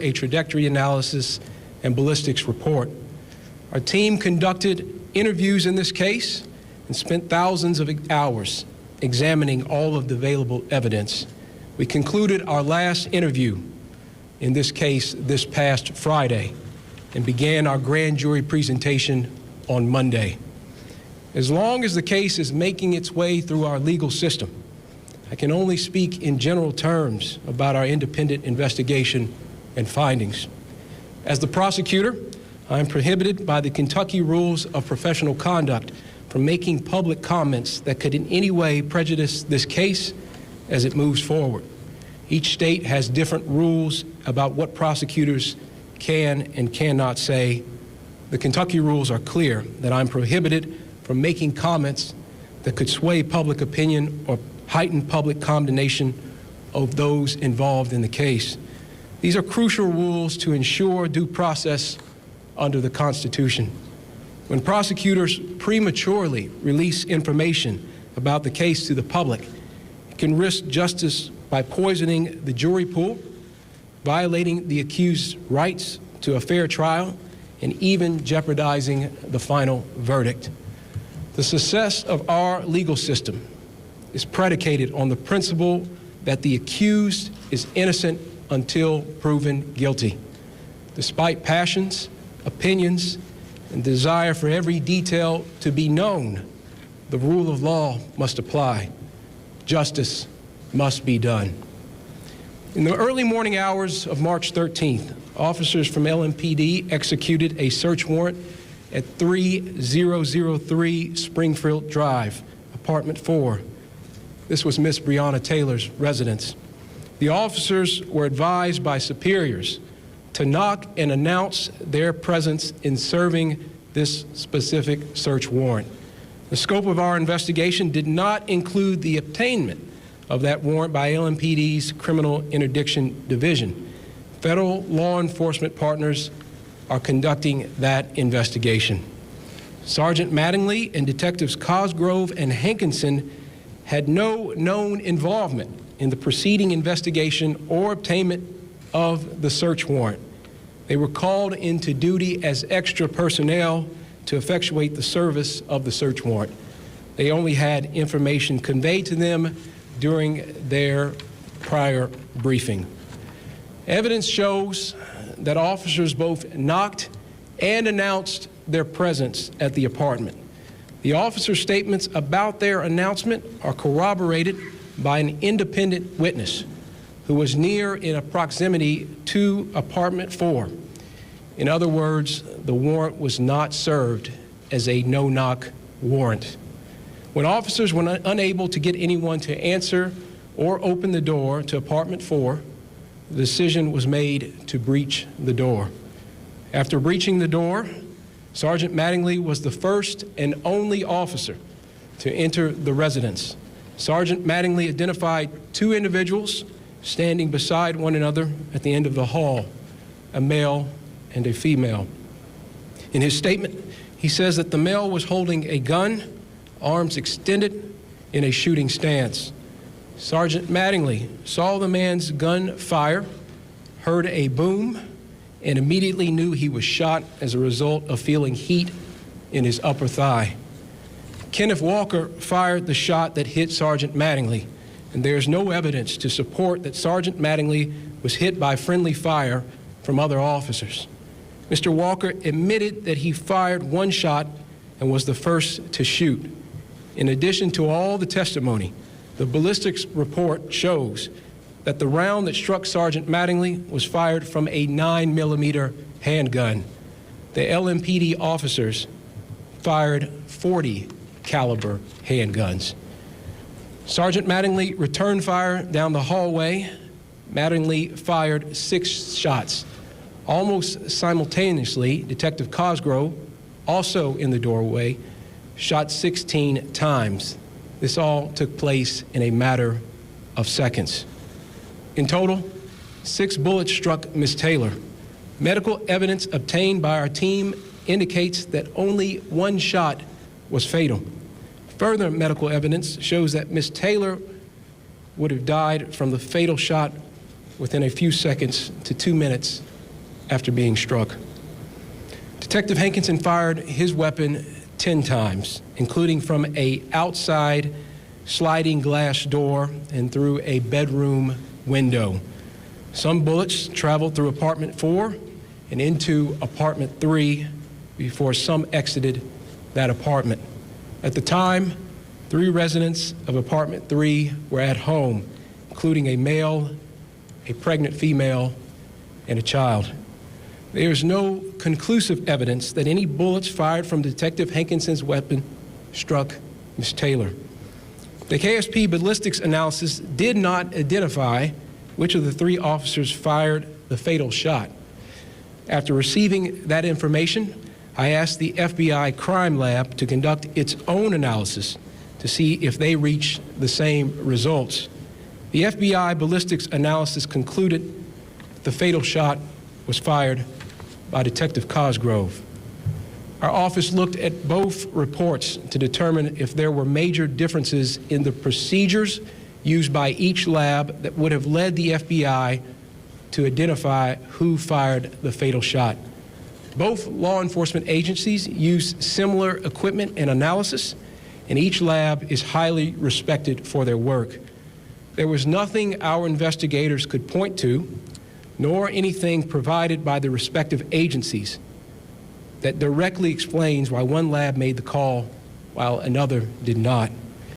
a trajectory analysis and ballistics report. Our team conducted interviews in this case and spent thousands of hours examining all of the available evidence. We concluded our last interview in this case this past Friday and began our grand jury presentation on Monday. As long as the case is making its way through our legal system, I can only speak in general terms about our independent investigation and findings. As the prosecutor, I am prohibited by the Kentucky Rules of Professional Conduct from making public comments that could in any way prejudice this case as it moves forward. Each state has different rules about what prosecutors can and cannot say. The Kentucky rules are clear that I'm prohibited from making comments that could sway public opinion or heighten public condemnation of those involved in the case. These are crucial rules to ensure due process under the Constitution. When prosecutors prematurely release information about the case to the public, it can risk justice by poisoning the jury pool, violating the accused's rights to a fair trial, and even jeopardizing the final verdict. The success of our legal system is predicated on the principle that the accused is innocent until proven guilty. Despite passions, opinions, and desire for every detail to be known, the rule of law must apply. Justice must be done. In the early morning hours of March 13th, officers from LMPD executed a search warrant at 3003 Springfield Drive, apartment 4. This was Miss Breonna Taylor's residence. The officers were advised by superiors to knock and announce their presence in serving this specific search warrant. The scope of our investigation did not include the obtainment of that warrant by LMPD's Criminal Interdiction Division. Federal law enforcement partners are conducting that investigation. Sergeant Mattingly and Detectives Cosgrove and Hankinson had no known involvement in the preceding investigation or obtainment of the search warrant. They were called into duty as extra personnel to effectuate the service of the search warrant. They only had information conveyed to them during their prior briefing. Evidence shows that officers both knocked and announced their presence at the apartment. The officers' statements about their announcement are corroborated by an independent witness who was near in proximity to apartment 4. In other words, the warrant was not served as a no-knock warrant. When officers were unable to get anyone to answer or open the door to apartment 4, the decision was made to breach the door. After breaching the door, Sergeant Mattingly was the first and only officer to enter the residence. Sergeant Mattingly identified two individuals standing beside one another at the end of the hall, a male and a female. In his statement, he says that the male was holding a gun, arms extended, in a shooting stance. Sergeant Mattingly saw the man's gun fire, heard a boom, and immediately knew he was shot as a result of feeling heat in his upper thigh. Kenneth Walker fired the shot that hit Sergeant Mattingly, and there is no evidence to support that Sergeant Mattingly was hit by friendly fire from other officers. Mr. Walker admitted that he fired one shot and was the first to shoot. In addition to all the testimony, the ballistics report shows that the round that struck Sergeant Mattingly was fired from a 9mm handgun. The LMPD officers fired 40 caliber handguns. Sergeant Mattingly returned fire down the hallway. Mattingly fired 6 shots. Almost simultaneously, Detective Cosgrove, also in the doorway, shot 16 times. This all took place in a matter of seconds. In total, 6 bullets struck Ms. Taylor. Medical evidence obtained by our team indicates that only 1 shot was fatal. Further medical evidence shows that Ms. Taylor would have died from the fatal shot within a few seconds to 2 minutes after being struck. Detective Hankinson fired his weapon 10 times, including from an outside sliding glass door and through a bedroom window. Some bullets traveled through apartment 4 and into apartment 3 before some exited that apartment. At the time, 3 residents of apartment 3 were at home, including a male, a pregnant female, and a child. There is no conclusive evidence that any bullets fired from Detective Hankinson's weapon struck Ms. Taylor. The KSP ballistics analysis did not identify which of the 3 officers fired the fatal shot. After receiving that information, I asked the FBI crime lab to conduct its own analysis to see if they reached the same results. The FBI ballistics analysis concluded the fatal shot was fired by Detective Cosgrove. Our office looked at both reports to determine if there were major differences in the procedures used by each lab that would have led the FBI to identify who fired the fatal shot. Both law enforcement agencies use similar equipment and analysis, and each lab is highly respected for their work. There was nothing our investigators could point to, nor anything provided by the respective agencies that directly explains why one lab made the call while another did not.